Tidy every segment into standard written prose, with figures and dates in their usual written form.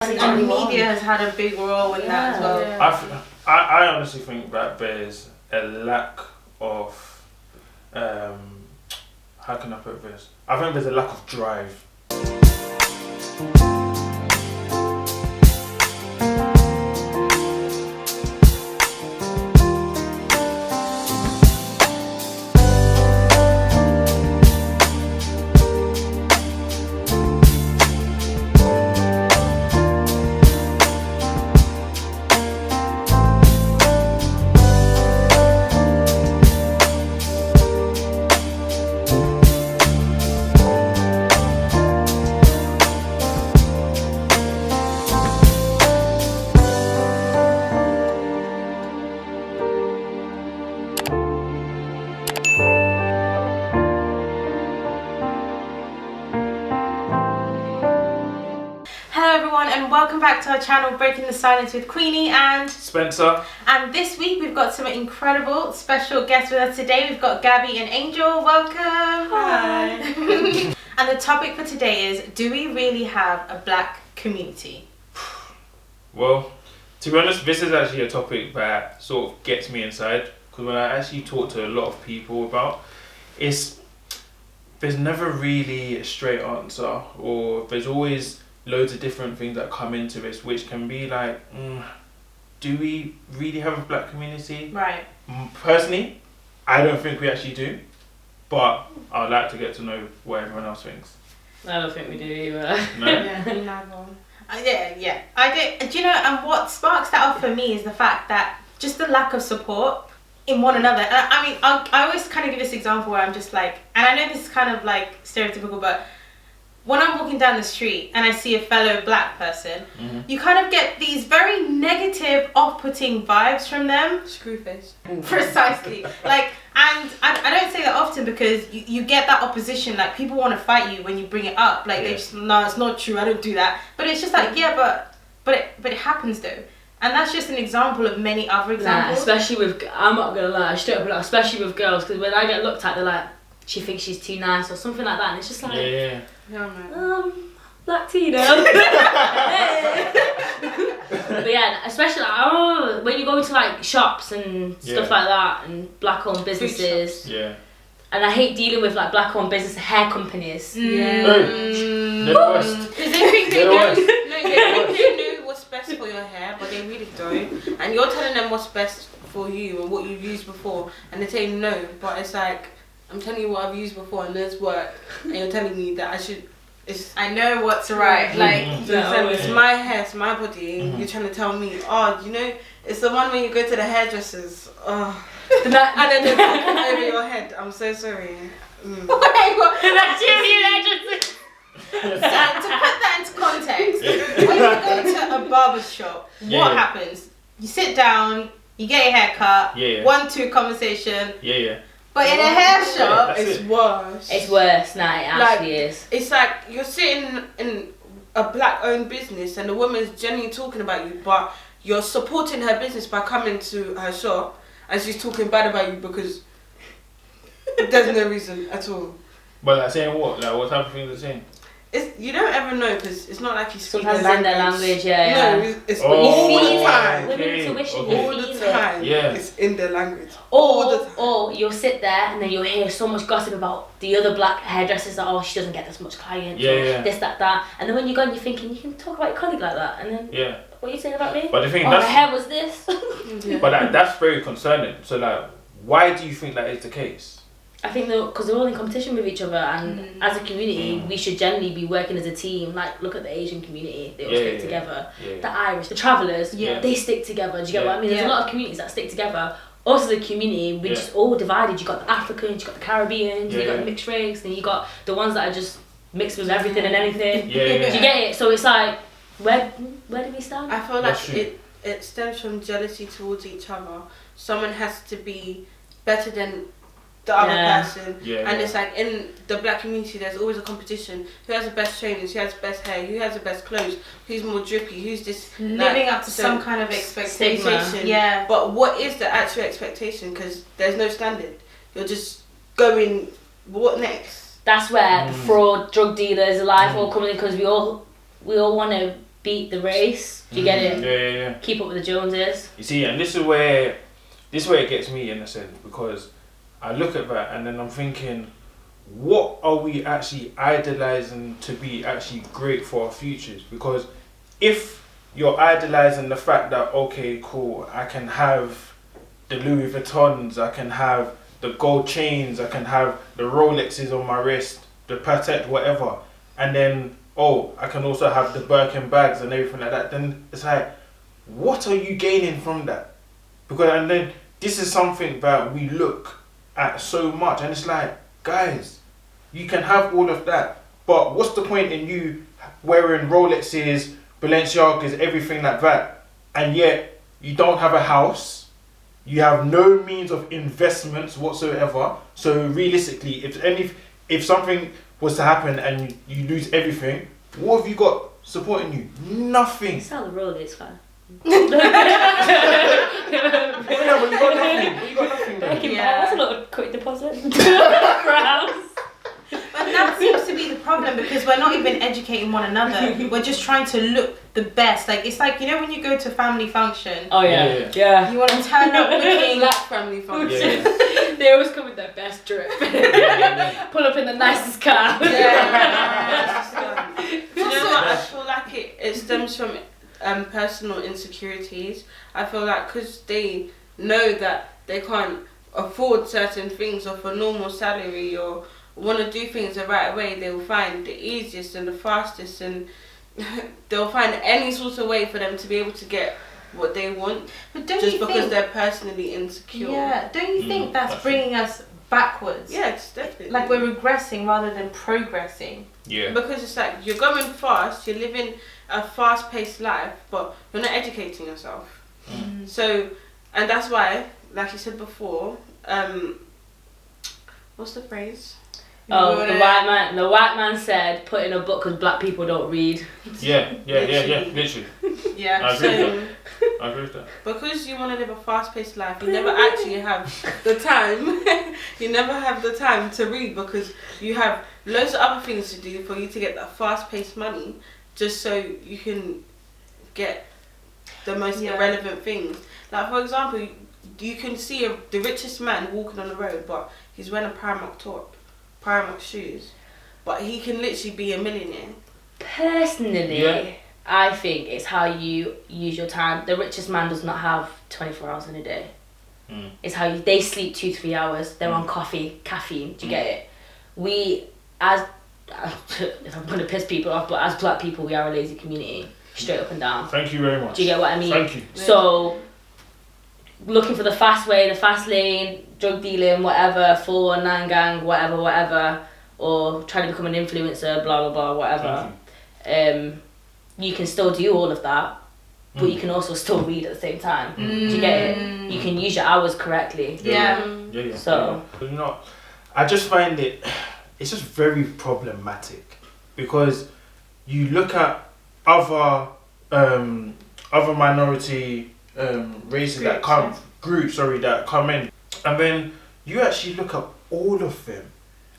And media has had a big role in that as well. Yeah. I honestly think that there's a lack of, how can I put this? I think there's a lack of drive. And welcome back to our channel, Breaking the Silence with Queenie and Spencer. And this week we've got some incredible special guests with us today. We've got Gabby and Angel. Welcome. Hi. And the topic for today is, do we really have a black community? Well, to be honest, this is actually a topic that sort of gets me inside, because when I actually talk to a lot of people about there's never really a straight answer, or there's always loads of different things that come into this, which can be like, do we really have a black community? Right. Personally, I don't think we actually do, but I'd like to get to know what everyone else thinks. I don't think we do either. No? Yeah, me neither. Yeah. I do. Do you know? And what sparks that off for me is the fact that just the lack of support in one another. And I mean, I always kind of give this example where I'm just like, and I know this is kind of like stereotypical, but when I'm walking down the street and I see a fellow black person, you kind of get these very negative, off-putting vibes from them. Screwface. Precisely. Like, and I don't say that often because you get that opposition. Like, people want to fight you when you bring it up. Like, they just, no, it's not true, I don't do that. But it's just like, yeah, but it happens though. And that's just an example of many other examples. Especially with, I'm not gonna lie, straight up, like, especially with girls, because when I get looked at, they're like, she thinks she's too nice or something like that, and it's just like, Yeah, man. Black Tina. But yeah, especially like, when you go into like shops and stuff like that, and black-owned businesses. Yeah. And I hate dealing with like black-owned business hair companies. They're the worst. Because they think they They're the worst. they know what's best for your hair, but they really don't. And you're telling them what's best for you and what you've used before, and they're saying no. But it's like, I'm telling you what I've used before and it's worked, and you're telling me that I should. I know what's right. Like, it's my hair, it's my body. You're trying to tell me, oh, you know, it's the one when you go to the hairdressers. Oh. And then they're talking over your head. I'm so sorry. That's you, So, to put that into context, when you go to a barber shop, what happens? You sit down, you get your hair cut, 1-2 conversation. But in a hair shop, it's worse. It's worse now, it actually is. It's like you're sitting in a black-owned business and the woman's genuinely talking about you, but you're supporting her business by coming to her shop and she's talking bad about you because there's no reason at all. But like saying what? Like what type of things they're saying? You don't ever know because it's not like you speak sometimes in their language, No, it's all the time. Women's intuition, all the time. Yeah. It's in their language. All the time. Or you'll sit there and then you'll hear so much gossip about the other black hairdressers that, oh, she doesn't get this much clients, this, that. And then when you go and you're thinking, you can talk about your colleague like that, and then what are you saying about me? But the thing her hair was this. But that's very concerning. So like, why do you think that is the case? I think because they're all in competition with each other, and as a community, we should generally be working as a team. Like, look at the Asian community; they all stick together. The Irish, the travellers, they stick together. Do you get what I mean? There's a lot of communities that stick together. Us as a community, we're just all divided. You got the Africans, you got the Caribbeans, you got the mixed race, then you got the ones that are just mixed with everything and anything. Do you get it? So it's like, where do we stand? I feel like it stems from jealousy towards each other. Someone has to be better than the other person, and it's like in the black community there's always a competition. Who has the best trainers, who has the best hair, who has the best clothes, who's more drippy, who's this living up to some kind of expectation. But what is the actual expectation? Because there's no standard. You're just going, what next? That's where the fraud, drug dealers, life all coming in, because we all want to beat the race. Do you get it? Yeah. Keep up with the Joneses. You see, and this is where it gets me in a sense, because I look at that and then I'm thinking, what are we actually idolizing to be actually great for our futures? Because if you're idolizing the fact that, okay, cool, I can have the Louis Vuittons, I can have the gold chains, I can have the Rolexes on my wrist, the Patek, whatever, and then, oh, I can also have the Birkin bags and everything like that, then it's like, what are you gaining from that? Because, and then this is something that we look at so much, and it's like, guys, you can have all of that, but what's the point in you wearing Rolexes, Balenciagas, everything like that, and yet you don't have a house, you have no means of investments whatsoever. So realistically, if something was to happen and you lose everything, what have you got supporting you? Nothing. Sell the Rolex, fine. Well, you got nothing. You got nothing. That's a lot of quick deposit for a house. And that seems to be the problem, because we're not even educating one another. We're just trying to look the best. Like, it's like, you know, when you go to family function. Oh yeah. You want to turn up looking like family function. Yeah. They always come with their best drip. Pull up in the nicest car. Yeah. Do you know what? I feel like it stems from personal insecurities. I feel like because they know that they can't afford certain things off a normal salary, or want to do things the right way, they will find the easiest and the fastest, and they'll find any sort of way for them to be able to get what they want, but don't just you because think, they're personally insecure. Yeah, don't you think that's bringing us backwards? Yeah, it's definitely. Like we're regressing rather than progressing. Yeah. Because it's like you're going fast, you're living a fast-paced life, but you're not educating yourself. So, and that's why, like you said before, what's the phrase? Oh, the white man said, put in a book because black people don't read. Yeah, literally. Yeah, I agree with that. Because you want to live a fast-paced life, you never actually have the time. You never have the time to read, because you have loads of other things to do for you to get that fast-paced money, just so you can get the most irrelevant things. Like, for example, you can see the richest man walking on the road, but he's wearing a Primark top, Primark shoes, but he can literally be a millionaire. Personally, I think it's how you use your time. The richest man does not have 24 hours in a day. It's how they sleep 2-3 hours. They're on caffeine. Do you get it? We, as if I'm going to piss people off, but as black people, we are a lazy community, straight up and down. Thank you very much. Do you get what I mean? Thank you. So, looking for the fast way, the fast lane, drug dealing, whatever, 419 gang, whatever, or trying to become an influencer, blah, blah, blah, whatever. You can still do all of that, but you can also still read at the same time. Do you get it? You can use your hours correctly. Yeah. So, you know, I just find it's just very problematic, because you look at other minority races that come in, and then you actually look at all of them,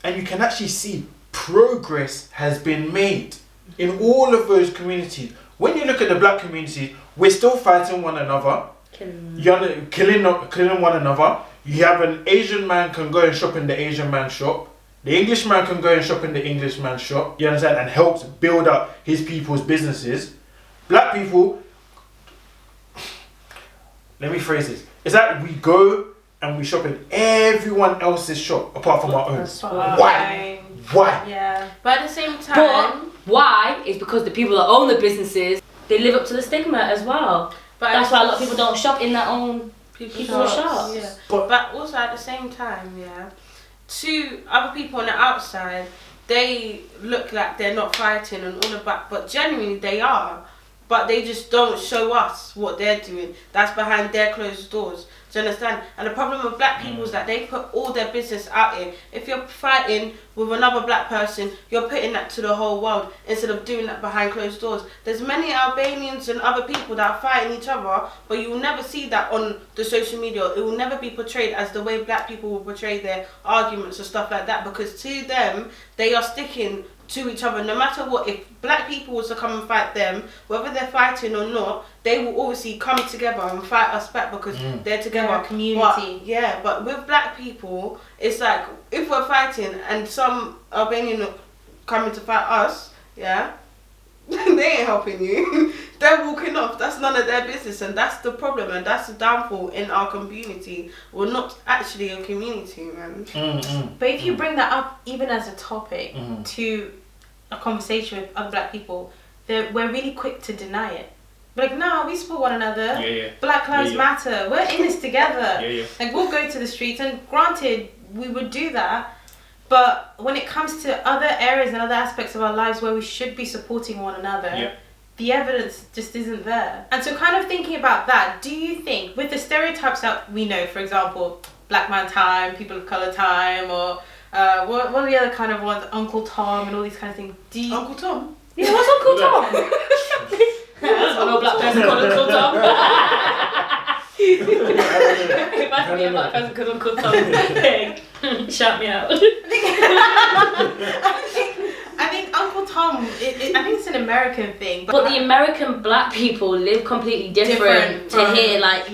and you can actually see progress has been made in all of those communities. When you look at the black communities, we're still fighting one another, killing one another. You have an Asian man can go and shop in the Asian man's shop. The English man can go and shop in the English man's shop. You understand? And helps build up his people's businesses. Black people, let me phrase this. It's like we go and we shop in everyone else's shop apart from our own. Why? Yeah. But at the same time... why is because the people that own the businesses, they live up to the stigma as well. But that's why a lot of people don't shop in their own people's shops. Yeah. But also at the same time, to other people on the outside, they look like they're not fighting and all of that, but genuinely they are. But they just don't show us what they're doing. That's behind their closed doors. Do you understand? And the problem with black people is that they put all their business out here. If you're fighting with another black person, you're putting that to the whole world instead of doing that behind closed doors. There's many Albanians and other people that are fighting each other, but you will never see that on the social media. It will never be portrayed as the way black people will portray their arguments and stuff like that, because to them, they are sticking to each other, no matter what. If black people was to come and fight them, whether they're fighting or not, they will obviously come together and fight us back because they're together. Yeah, community. But with black people, it's like if we're fighting and some Albanian coming to fight us, they ain't helping you. They're walking off. That's none of their business, and that's the problem, and that's the downfall in our community. We're not actually a community, man. But if you bring that up, even as a topic, to a conversation with other black people, we're really quick to deny it. We're like, no, we support one another. Black Lives Matter. We're in this together. Like, we'll go to the streets, and granted, we would do that. But when it comes to other areas and other aspects of our lives where we should be supporting one another, the evidence just isn't there. And so kind of thinking about that, do you think, with the stereotypes that we know, for example, black man time, people of colour time, or what are the other kind of ones, Uncle Tom and all these kind of things? Uncle Tom? Yeah, what's Uncle Tom? I don't know black person called Uncle Tom. It must be a black person called Uncle Tom. Shout me out. I think Uncle Tom, I think it's an American thing. But the American black people live completely different to here. Like,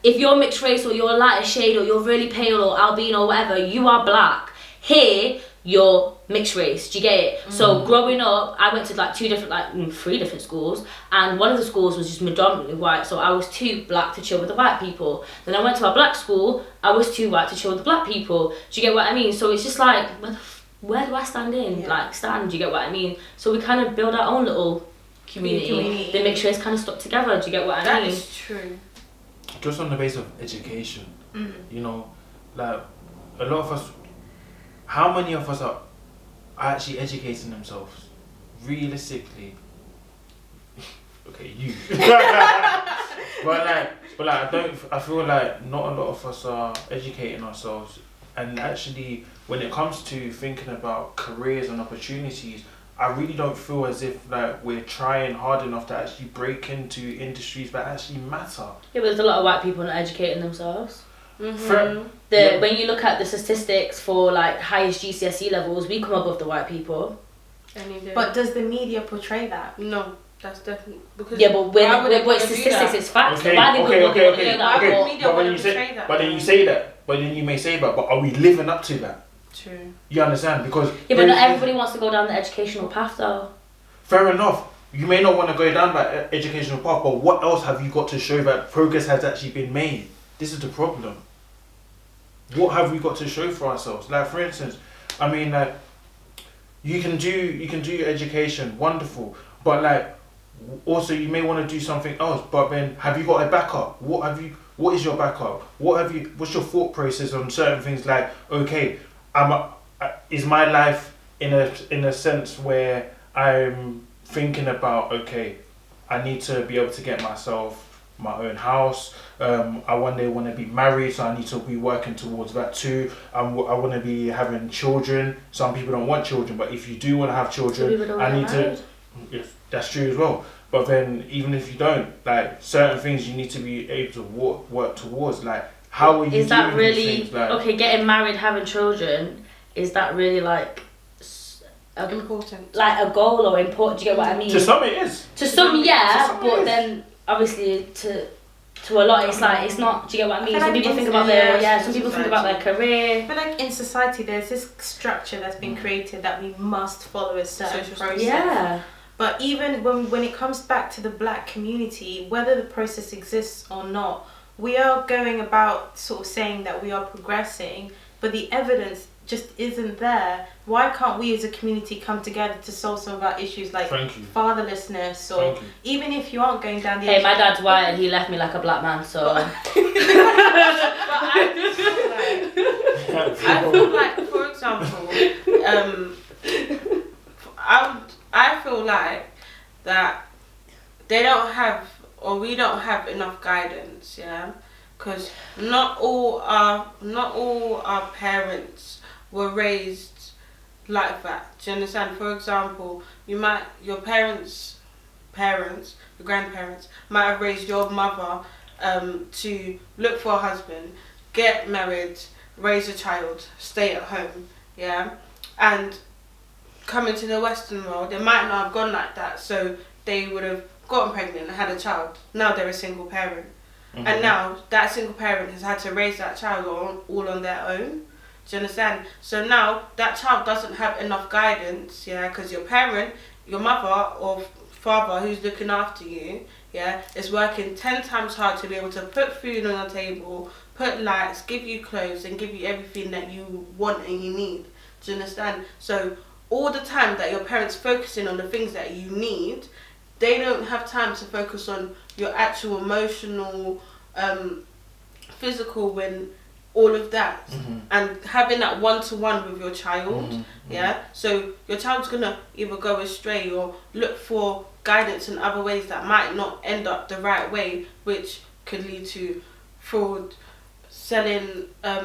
if you're mixed race or you're lighter shade or you're really pale or albino or whatever, you are black. Here, you're mixed race. Do you get it? So growing up, I went to like three different schools, and one of the schools was just predominantly white. So I was too black to chill with the white people. Then I went to a black school. I was too white to chill with the black people. Do you get what I mean? So it's just like, where do I stand in? Like, stand. Do you get what I mean? So we kind of build our own little community. The mixed race kind of stuck together. Do you get what I mean? That is true. Just on the basis of education, you know, like a lot of us. How many of us are actually educating themselves? Realistically. Okay, you. but I feel like not a lot of us are educating ourselves. And actually, when it comes to thinking about careers and opportunities, I really don't feel as if like we're trying hard enough to actually break into industries that actually matter. Yeah, but there's a lot of white people not educating themselves. Mm-hmm. When you look at the statistics for like highest GCSE levels, we come above the white people. But does the media portray that? No, that's definitely because but when statistics is facts. Okay. But then you say that. But then you may say that. But are we living up to that? True. You understand? Because but not everybody wants to go down the educational path, though. Fair enough. You may not want to go down that educational path, but what else have you got to show that progress has actually been made? This is the problem. What have we got to show for ourselves? Like, for instance, I mean, like, you can do education, wonderful, but like, also you may want to do something else. But then, have you got a backup? What is your backup? What's your thought process on certain things? Like, okay, is my life in a sense where I'm thinking about, okay, I need to be able to get myself my own house. I one day want to be married, so I need to be working towards that too. I want to be having children. Some people don't want children, but if you do want to have children, I need to. If that's true as well. But then, even if you don't, like certain things, you need to be able to work towards. Like, how are you? Is that doing really these things? Like, okay? Getting married, having children, is that really like important? Like a goal or important? Do you get what I mean? to some, it is. To some, but then obviously to a lot, it's like it's not. Do you get what I mean? Some people think about some people think about their career. But like in society, there's this structure that's been created that we must follow a certain process. Yeah. But even when it comes back to the black community, whether the process exists or not, we are going about sort of saying that we are progressing, but the evidence just isn't there. Why can't we as a community come together to solve some of our issues like fatherlessness, or even if you aren't going down the my dad's white and he left me like a black man, so I feel like, for example, I feel like that they don't have, or we don't have enough guidance, because not all our parents were raised like that. Do you understand? For example, your parents, your grandparents might have raised your mother to look for a husband, get married, raise a child, stay at home, and come into the Western world, they might not have gone like that. So they would have gotten pregnant and had a child. Now they're a single parent. And now that single parent has had to raise that child all on their own. Do you understand? So now that child doesn't have enough guidance, because your parent, your mother or father who's looking after you, is working 10 times hard to be able to put food on your table, put lights, give you clothes and give you everything that you want and you need. Do you understand? So all the time that your parents focusing on the things that you need, they don't have time to focus on your actual emotional, physical, when all of that, and having that one-to-one with your child, so your child's gonna either go astray or look for guidance in other ways that might not end up the right way, which could lead to fraud, selling, but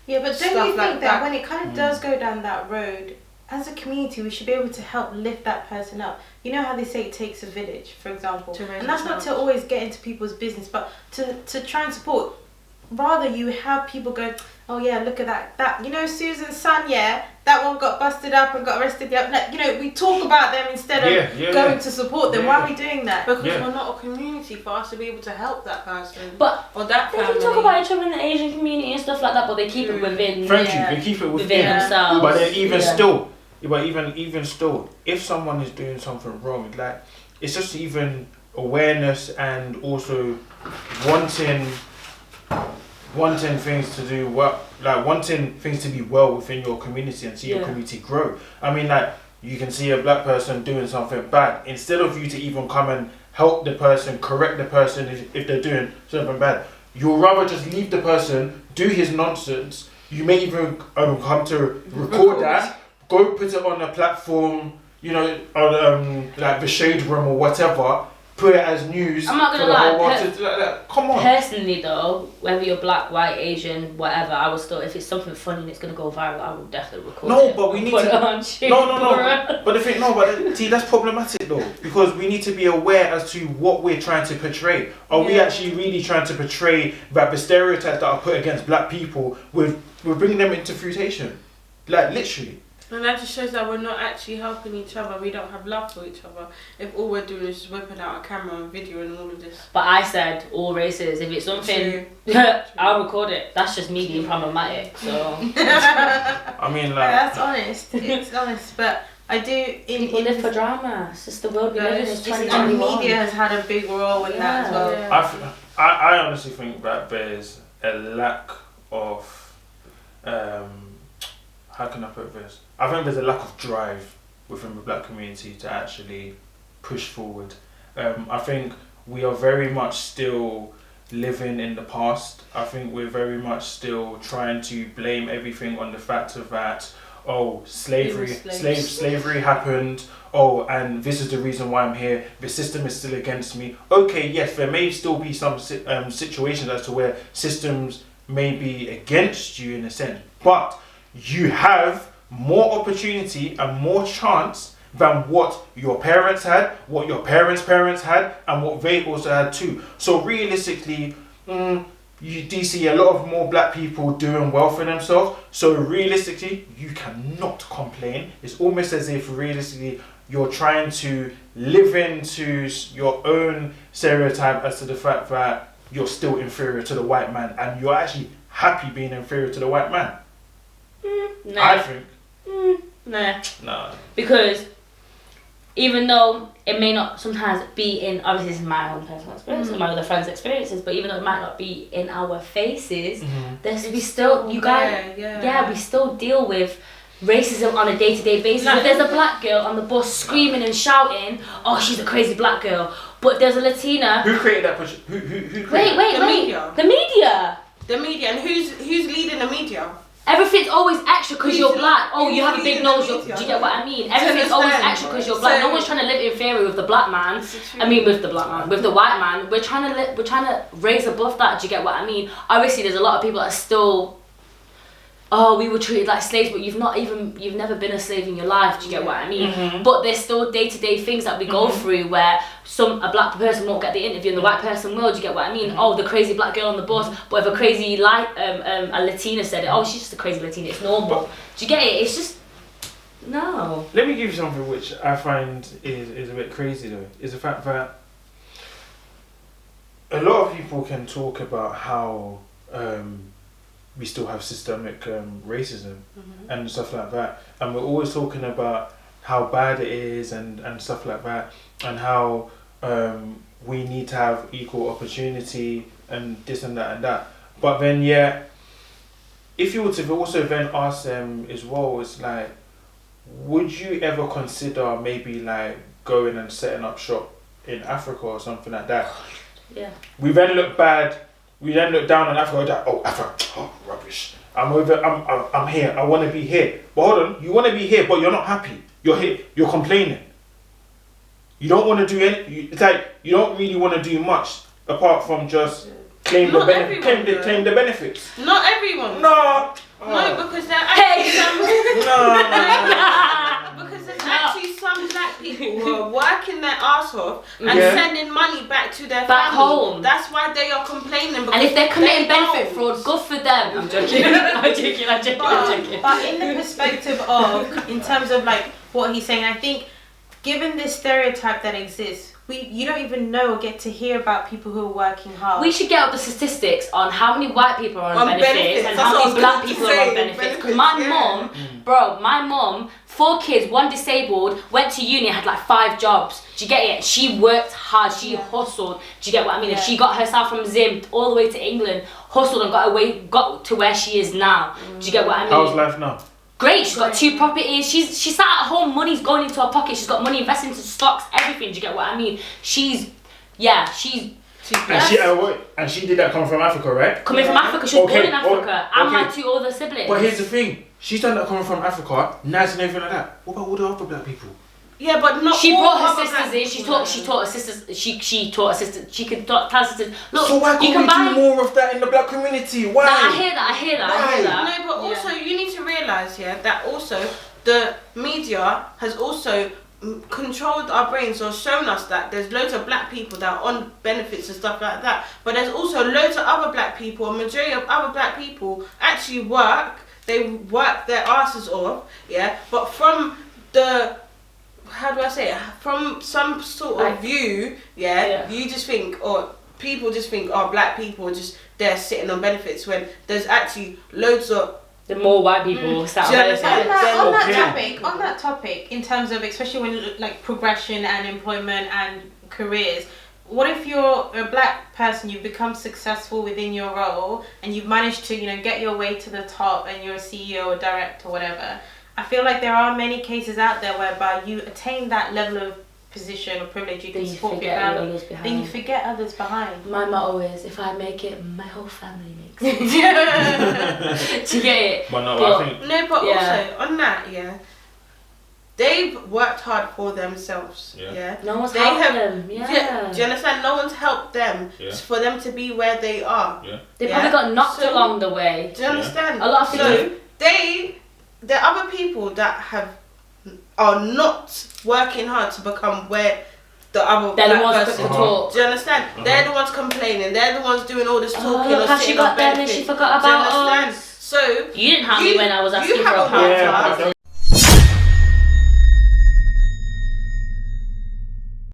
don't you think like that when it kind of does go down that road, as a community, we should be able to help lift that person up. You know how they say it takes a village, for example, and that's not to always get into people's business, but to try and support. Rather, you have people go, oh yeah, look at that, you know, Susan's son, that one got busted up and got arrested. Like, you know, we talk about them instead of going to support them. Why are we doing that? Because we're not a community for us to be able to help that person. But or that family. They can talk about each other in the Asian community and stuff like that, but they keep it within friendship. They keep it within themselves. But then even still, if someone is doing something wrong, like, it's just even awareness and also wanting things to do well, like wanting things to be well within your community and see your community grow. I mean, like, you can see a black person doing something bad, instead of you to even come and help the person, correct the person if they're doing something bad, you'll rather just leave the person do his nonsense. You may even come to record that, go put it on a platform, you know, on like the Shade Room or whatever, put it as news. I'm not gonna lie. Come on. Personally though, whether you're black, white, Asian, whatever, I will still, if it's something funny and it's gonna go viral, I will definitely record it. But we need to. No. But see, that's problematic though, because we need to be aware as to what we're trying to portray. Are we actually really trying to portray that the stereotypes that are put against black people, we're bringing them into fruitation, like literally. And that just shows that we're not actually helping each other. We don't have love for each other. If all we're doing is just whipping out a camera and video and all of this. But I said all races. If it's something, I'll record it. That's just me being problematic. So. I mean, like. That's honest. It's honest, but I do. People live for drama. It's just the world we live in. It's 2021. And media has had a big role in that as well. Yeah. I honestly think that there's a lack of. How can I put this? I think there's a lack of drive within the black community to actually push forward. I think we are very much still living in the past. I think we're very much still trying to blame everything on the fact of that, slavery happened, and this is the reason why I'm here, the system is still against me. Okay, yes, there may still be some situations as to where systems may be against you in a sense, but you have more opportunity and more chance than what your parents had, what your parents' parents had, and what they also had too. So realistically, you do see a lot of more black people doing well for themselves. So realistically, you cannot complain. It's almost as if realistically you're trying to live into your own stereotype as to the fact that you're still inferior to the white man, and you're actually happy being inferior to the white man. Nah. I think. Nah. Because even though it may not sometimes be in, obviously this is my own personal experience and my other friends' experiences, but even though it might not be in our faces, we still, we still deal with racism on a day-to-day basis. If there's a black girl on the bus screaming and shouting, oh, she's a crazy black girl, but there's a Latina. Who created that push? Who created Wait. The media. And who's leading the media? Everything's always extra because you're black. Oh, you have a big nose. Do you get what I mean? Everything's always extra because you're black. No one's trying to live inferior with the black man. With the white man. We're trying to raise above that. Do you get what I mean? Obviously, there's a lot of people that are still. Oh, we were treated like slaves, but you've never been a slave in your life. Do you get what I mean? But there's still day-to-day things that we go through where a black person won't get the interview and the white person will. Do you get what I mean? Oh, the crazy black girl on the bus, but if a crazy a Latina said it, oh, she's just a crazy Latina. It's normal. Do you get it? It's just No. Let me give you something which I find is a bit crazy though. Is the fact that a lot of people can talk about how we still have systemic racism and stuff like that, and we're always talking about how bad it is and stuff like that, and how we need to have equal opportunity and this and that and that. But then if you were to also then ask them as well, it's like, would you ever consider maybe like going and setting up shop in Africa or something like that? Yeah. We then look bad. We then look down on Africa. Like, oh, Africa, oh, rubbish. I'm here. I want to be here. But hold on, you want to be here, but you're not happy. You're here. You're complaining. You don't want to do it's like you don't really want to do much apart from just claim the benefits. Not everyone. No. No, because there are actually because there's actually some black people who are working their arse off and sending money back to their back family. home. That's why they are complaining. And if they're committing benefit fraud, good for them. I'm joking. I'm joking. But in the perspective of, in terms of like what he's saying, I think given this stereotype that exists, you don't even know or get to hear about people who are working hard. We should get up the statistics on how many white people are on benefits and how many black people are on benefits. Because my mum, 4 kids, 1 disabled, went to uni, had like 5 jobs. Do you get it? She worked hard, she hustled. Do you get what I mean? And she got herself from Zim all the way to England, hustled and got to where she is now. Do you get what I mean? How's life now? Great, she's got 2 properties, she sat at home, money's going into her pocket, she's got money invested into stocks, everything, do you get what I mean? She's and she did that come from Africa, right? Coming from Africa, she was born in Africa, and my 2 older siblings. But here's the thing, she's done that coming from Africa, nice and everything like that. What about all the other black people? Yeah, but not she all brought her sisters in. She taught her sisters. She could tell her sisters. Look, so why can't we do more of that in the black community? Why? Nah, I hear that. No, but also you need to realise that also the media has also controlled our brains or shown us that there's loads of black people that are on benefits and stuff like that. But there's also loads of other black people. A majority of other black people actually work. They work their asses off. Yeah, but from the how do I say it? From some sort of view, you just think, or people just think, oh, black people are just there sitting on benefits when there's actually loads of more white people sat on benefits. On that topic, in terms of especially when like progression and employment and careers, what if you're a black person, you've become successful within your role and you've managed to get your way to the top and you're a CEO or director or whatever? I feel like there are many cases out there whereby you attain that level of position or privilege, you can support your family, then you forget others behind. My motto is, if I make it, my whole family makes it. To get it. But I think... No, but also, on that, they've worked hard for themselves. No one's helped them. Do you understand? No one's helped them for them to be where they are. They probably got knocked along the way. Do you understand? A lot of things. There are other people that are not working hard to become where the other they're the ones person. talk. Do you understand? They're the ones complaining. They're the ones doing all this talking. Look how she got there and then she forgot about us. So you didn't have me when I was asking for a pound.